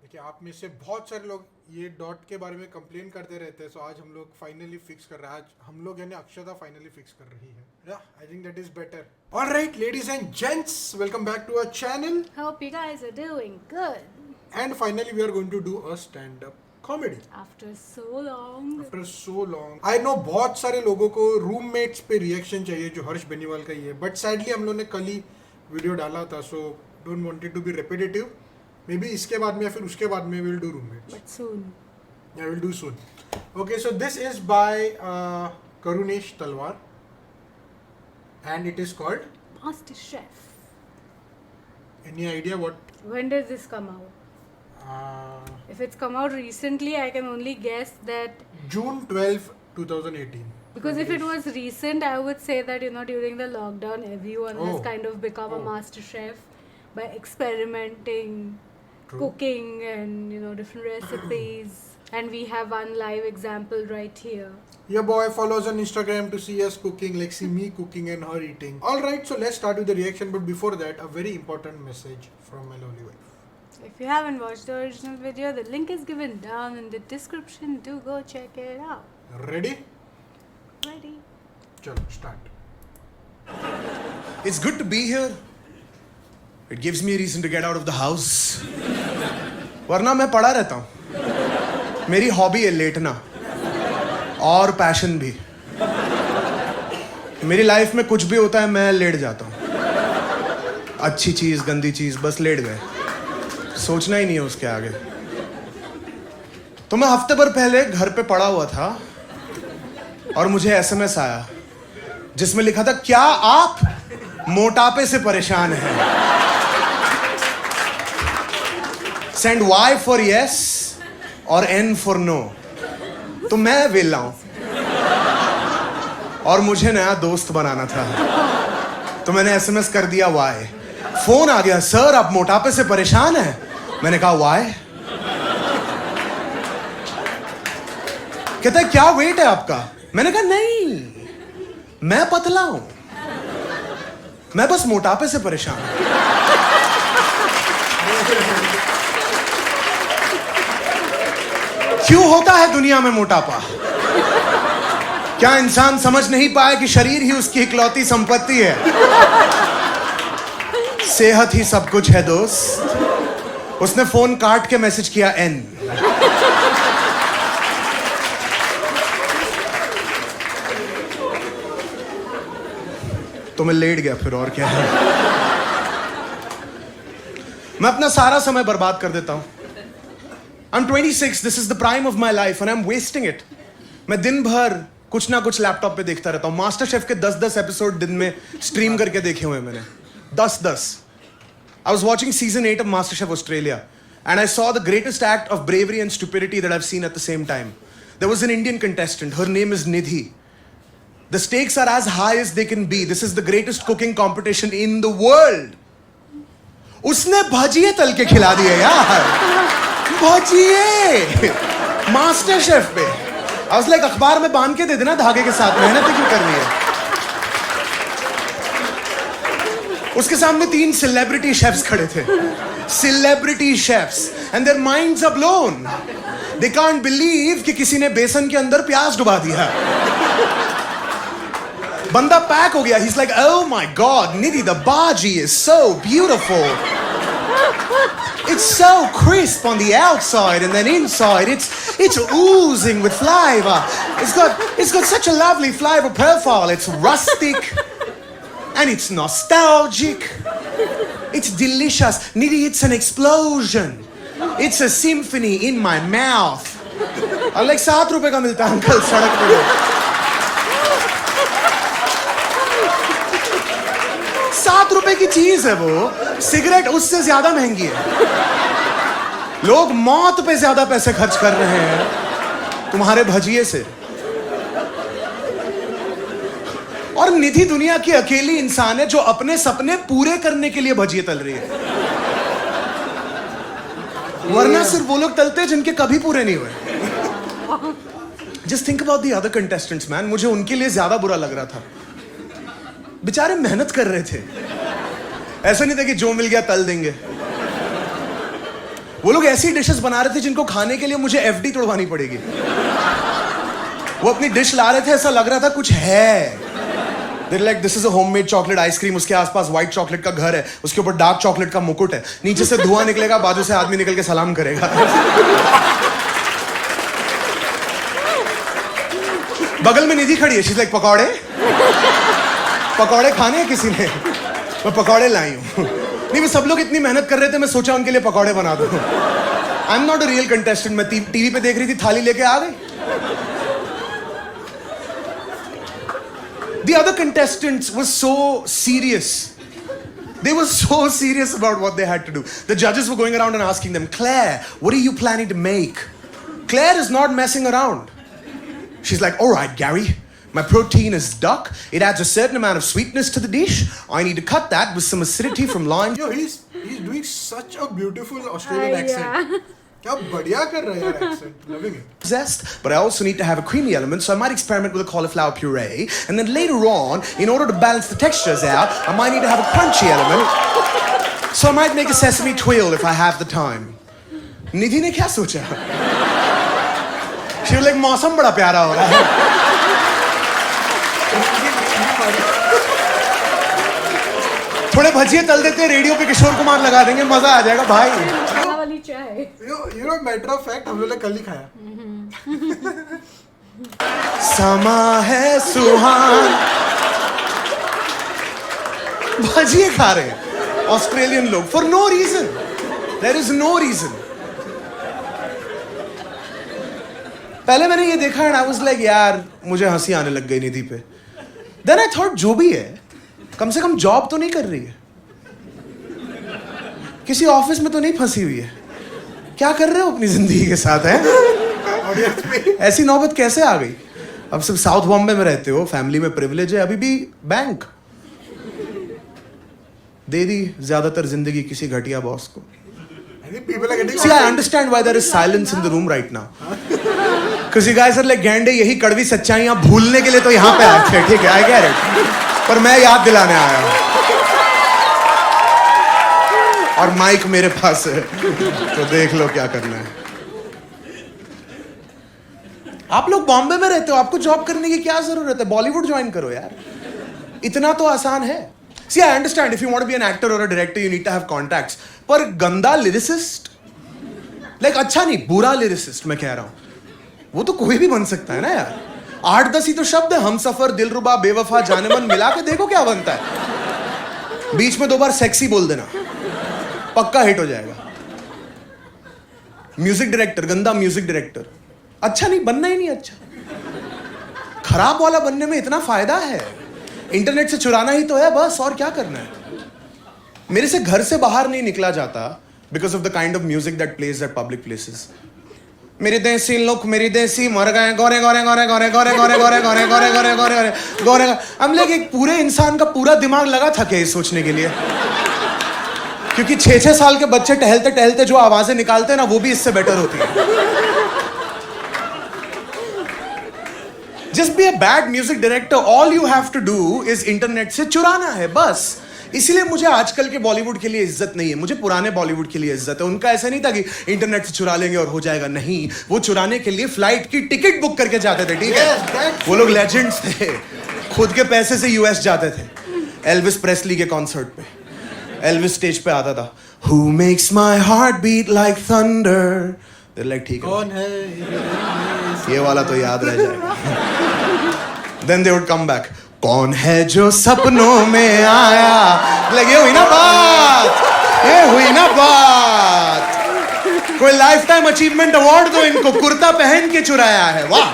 देखिए, आप में से बहुत सारे लोग ये डॉट के बारे में कंप्लेन करते रहते हैं, सो आज हम लोग फाइनली फिक्स कर रहे हैं। आज हम लोग यानी अक्षता फाइनली फिक्स कर रही है। या I think that is better. Alright ladies and gents, welcome back to our channel. Hope you guys are doing good and finally we are going to do a stand up comedy after so long. After so long. I know बहुत सारे लोगों को roommates पे reaction चाहिए जो हर्ष बेनीवाल का ही है, but sadly हम लोग ने कल ही वीडियो डाला था, so don't want it to be repetitive. Maybe इसके बाद में या फिर उसके बाद में will do roommates. But soon. I will do soon. Okay, so this is by Karunesh Talwar and it is called Master Chef. any idea what When did this come out? If it's come out recently, I can only guess that June 12, 2018. because if it was recent, I would say that during the lockdown, everyone has kind of become a master chef by experimenting, True. cooking, and different recipes. And we have one live example right here. Your boy follows on Instagram to see us cooking, like see me cooking and her eating. Alright, so let's start with the reaction, but before that, a very important message from my lovely wife. If you haven't watched the original video, the link is given down in the description. Do go check it out. Ready? Ready? Chalo, start. It's good to be here. It gives me a reason to get out of the house. वरना मैं पड़ा रहता हूँ। मेरी hobby है लेटना और passion भी। मेरी लाइफ में कुछ भी होता है मैं लेट जाता हूँ। अच्छी चीज गंदी चीज बस लेट गए, सोचना ही नहीं है उसके आगे। तो मैं हफ्ते भर पहले घर पे पड़ा हुआ था और मुझे एसएमएस आया जिसमें लिखा था, क्या आप मोटापे से परेशान हैं? सेंड Y फॉर yes और N फॉर no। तो मैं वेला हूं और मुझे नया दोस्त बनाना था, तो मैंने एसएमएस कर दिया Y। फोन आ गया, सर आप मोटापे से परेशान हैं? मैंने कहा Y। कहता है क्या वेट है आपका? मैंने कहा नहीं, मैं पतला हूं, मैं बस मोटापे से परेशान हूं। क्यों होता है दुनिया में मोटापा? क्या इंसान समझ नहीं पाया कि शरीर ही उसकी इकलौती संपत्ति है? सेहत ही सब कुछ है दोस्त। उसने फोन काट के मैसेज किया N। तो मैं लेट गया फिर, और क्या है। मैं अपना सारा समय बर्बाद कर देता हूं। I'm 26, this is the prime of my life and I'm wasting it. मैं दिन भर कुछ ना कुछ लैपटॉप पे देखता रहता हूँ। मास्टर शेफ के 10-10 एपिसोड दिन में स्ट्रीम करके देखे हुए मैंने। 10-10। I was watching season 8 of MasterChef Australia and I saw the greatest act of bravery and stupidity that I've seen at the same time. There was an Indian contestant. Her name is Nidhi. The stakes are as high as they can be. This is the greatest cooking competition in the world. उसने भजिए तल के खिला दिए यार, भजिए master chef पे। I was like, अखबार में बांध के दे देना धागे के साथ, मेहनत क्यों कर रही है? उसके सामने 3 सेलिब्रिटी शेफ्स खड़े थे, celebrity chefs, and their minds are blown. They can't believe कि किसी ने बेसन के अंदर प्याज डुबा दिया। बंदा पैक हो गया। He's like, oh my God, Nidhi, the bhaji is so beautiful. It's so crisp on the outside and then inside it's oozing with flavor. It's got such a lovely flavor profile. It's rustic and it's nostalgic. It's delicious. Nidhi, it's an explosion. It's a symphony in my mouth. और like 7 रुपए का मिलता है uncle सड़क पे। 7 रुपए की चीज है वो, सिगरेट उससे ज्यादा महंगी है। लोग मौत पे ज्यादा पैसे खर्च कर रहे हैं तुम्हारे भजिए से। और निधि दुनिया की अकेली इंसान है जो अपने सपने पूरे करने के लिए भजिए तल रही है, वरना सिर्फ वो लोग तलते हैं जिनके कभी पूरे नहीं हुए। Just think about the other contestants man. मुझे उनके लिए ज्यादा बुरा लग रहा था। बेचारे मेहनत कर रहे थे, ऐसा नहीं था कि जो मिल गया तल देंगे। वो लोग ऐसी डिशेस बना रहे थे जिनको खाने के लिए मुझे एफडी तोड़वानी पड़ेगी। वो अपनी डिश ला रहे थे, ऐसा लग रहा था कुछ है। They're like, this is a homemade chocolate ice cream. उसके आसपास व्हाइट चॉकलेट का घर है, उसके ऊपर डार्क चॉकलेट का मुकुट है, नीचे से धुआं निकलेगा, बाजू से आदमी निकल के सलाम करेगा। बगल में निधि खड़ी है, she's like, पकौड़े खाने हैं किसी ने? मैं पकौड़े लाई हूं। नहीं, वो सब लोग इतनी मेहनत कर रहे थे, मैं सोचा उनके लिए पकौड़े बना दूं। I am not a real contestant. मैं टीवी पे देख रही थी, थाली लेके आ गई। The other contestants were so serious. They were so serious about what they had to do. The judges were going around and asking them, Claire, what are you planning to make? Claire is not messing around. She's like, all right, Gary, my protein is duck. It adds a certain amount of sweetness to the dish. I need to cut that with some acidity from lime. Yo, he's doing such a beautiful Australian accent. Yeah. क्या बढ़िया कर रहा है यार accent. Loving it. Zest, but I also need to have a creamy element, so I might experiment with a cauliflower puree. And then later on, in order to balance the textures out, I might need to have a crunchy element. So I might make a sesame twirl if I have the time. निधि ने क्या सोचा? She was like, मौसम बड़ा प्यारा हो रहा है। थोड़े भजिए तल देते हैं, रेडियो पे किशोर कुमार लगा देंगे, मजा आ जाएगा भाई। वाली चाय। You know, matter of fact, हम लोग ने कल ही खाया। समा है सुहान। भजिए खा रहे हैं ऑस्ट्रेलियन लोग for no reason. There is no reason. पहले मैंने ये देखा एंड आई वाज लाइक, यार मुझे हंसी आने लग गई निधि पे। देन आई थॉट, जो भी है कम से कम जॉब तो नहीं कर रही है, किसी ऑफिस में तो नहीं फंसी हुई है, क्या कर रहे हो अपनी जिंदगी के साथ है? ऐसी नौबत कैसे आ गई? अब सिर्फ साउथ बॉम्बे में रहते हो, फैमिली में प्रिविलेज है, अभी भी बैंक दे दी ज्यादातर जिंदगी किसी घटिया बॉस को। I think people are getting. See, I understand why there is silence in the room right now. Because you guys are like, गैंडे यही कड़वी सच्चाइयां भूलने के लिए तो यहाँ पे आए थे, ठीक है, I get it. पर मैं याद दिलाने आया हूँ। और माइक मेरे पास है, तो देख लो क्या करना है। आप लोग बॉम्बे में रहते हो, आपको जॉब करने की क्या जरूरत है? बॉलीवुड ज्वाइन करो यार, इतना तो आसान है। See, I understand if you want to be an actor or a director, you need to have contacts. पर गंदा लिरिसिस्ट, लाइक अच्छा नहीं, बुरा लिरिसिस्ट मैं कह रहा हूं, वो तो कोई भी बन सकता है ना यार। 8-10 ही तो शब्द है, हम सफर, दिलरुबा, बेवफा, जानेमन, मिला के देखो क्या बनता है। बीच में 2 बार सेक्सी बोल देना, पक्का हिट हो जाएगा। म्यूजिक डायरेक्टर, गंदा म्यूजिक डायरेक्टर, अच्छा नहीं, बनना ही नहीं अच्छा। खराब वाला बनने में इतना फायदा है, इंटरनेट से चुराना ही तो है बस, और क्या करना है। मेरे से घर से बाहर नहीं निकला जाता because of the kind of music that plays eight public places. मेरी देसी लोग, मेरी देसी मर गए, गोरे गोरे गोरे गोरे गोरे गोरे गोरे गोरे गोरे गोरे गोरे गोरे। हम लोग एक पूरे इंसान का पूरा दिमाग लगा था क्या ये सोचने के लिए? क्योंकि 6-6 साल के बच्चे टहलते टहलते जो आवाजें निकालते हैं ना, वो भी इससे बेटर होती है। Just be a bad music director. All you have to do is internet से चुराना है बस। इसलिए मुझे आजकल के बॉलीवुड के लिए इज्जत नहीं है, मुझे पुराने बॉलीवुड के लिए इज्जत है। उनका ऐसा नहीं था कि इंटरनेट से चुरा लेंगे और हो जाएगा, नहीं, वो चुराने के लिए फ्लाइट की टिकट बुक करके जाते थे, ठीक है? वो लोग लेजेंड्स थे, खुद के पैसे से यूएस जाते थे। एल्विस प्रेस्ली के कॉन्सर्ट पे एल्विस स्टेज पे आता था, Who makes my heart beat like thunder? They're like, ठीक है, कौन है ये वाला तो याद रह जाएगा। Then they would come back, कौन है जो सपनों में आया? like, ये हुई ना बात, ये हुई ना बात। कोई लाइफ टाइम अचीवमेंट अवार्ड दो इनको, कुर्ता पहन के चुराया है, वाह।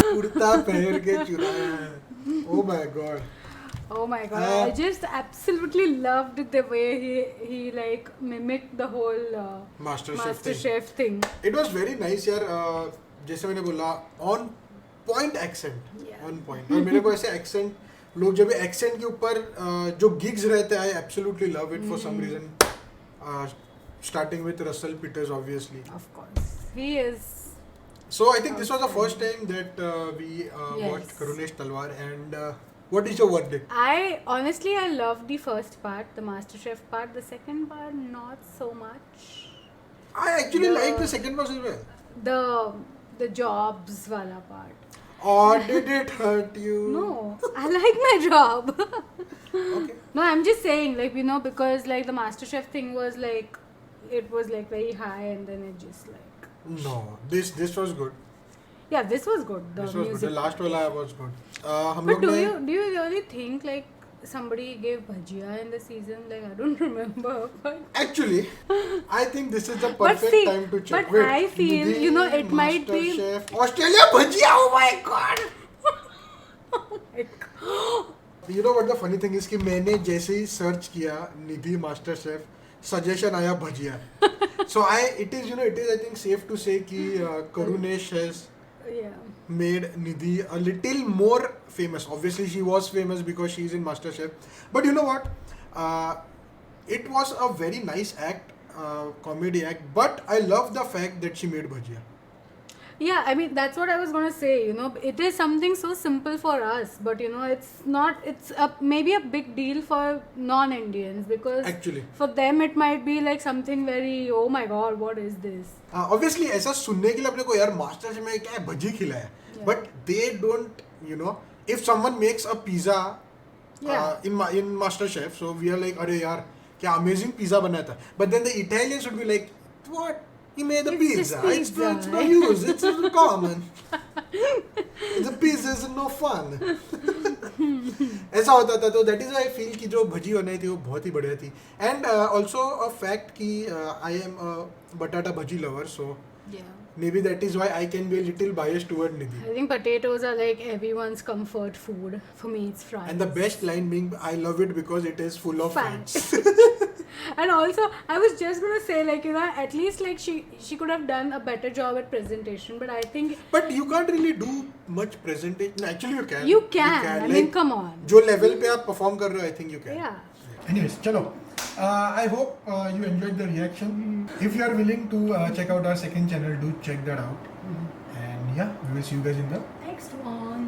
कुर्ता पहन के चुराया है, oh my god। Oh my god, I just absolutely loved the way he like mimicked the whole MasterChef thing. It was very nice यार, जैसे मैंने बोला, on point accent, on point। और मेरे को ऐसे accent, लोग जब accent के ऊपर जो gigs रहते हैं, I absolutely love it for some reason। Starting with Russell Peters, obviously। Of course, he is. So I think this was the first time that we watched Karunesh Talwar, and What is your verdict? I honestly I loved the first part, the MasterChef part. The second part, not so much. I actually The- like the second part as well. The jobs wala part. Or did it hurt you? No, I like my job. Okay. No, I'm just saying, like, you know, because like the MasterChef thing was like, it was like very high, and then it just like, No, this was good. yeah, this was good. The This was good. music. The last wala was good. हम But लोग do ने you really think like somebody gave bhajia in the season? Like I don't remember. But actually, I think this is the But perfect see, time to check. but I feel, you know, it might be- MasterChef, Australia bhajia. Oh my god! like, You know what the funny thing is कि मैंने जैसे ही search किया निधि master chef suggestion आया भजिया. So it is I think safe to say कि Karunesh has yeah. made Nidhi a little more famous. Obviously, she was famous because she is in MasterChef. But you know what? It was a very nice act, comedy act. But I love the fact that she made bhajia. Yeah, I mean that's what I was gonna say. You know, it is something so simple for us, but you know, it's not. It's maybe a big deal for non-Indians because Actually. for them it might be like something very, oh my god, what is this? Obviously, ऐसा सुनने के लिए अपने को यार master chef में क्या है भजी खिलाया. But they don't, if someone makes a pizza Yeah. in MasterChef, so we are like, अरे यार क्या amazing pizza बनाया था. But then the Italians would be like, what? He made a It's just pizza. It's pizza. no use. It's common. The pizza is no fun. ऐसा होता था तो that is why I feel कि जो भजी बनाई थी वो बहुत ही बढ़िया थी. And also a fact कि I am a batata bhaji lover, so Yeah. maybe that is why I can be a little biased toward Nidhi. I think potatoes are like everyone's comfort food. For me, it's fries. And the best line being, I love it because it is full of Fat. fats. And also, I was just gonna say, like, you know, at least like she could have done a better job at presentation. But I think But you can't really do much presentation. Actually, you can. you can. I mean, come on. जो level पे आप perform कर रहे हो, I think you can. Yeah. Anyways, चलो. I hope you enjoyed the reaction. If you are willing to check out our second channel, do check that out. And yeah, we will see you guys in the Next one.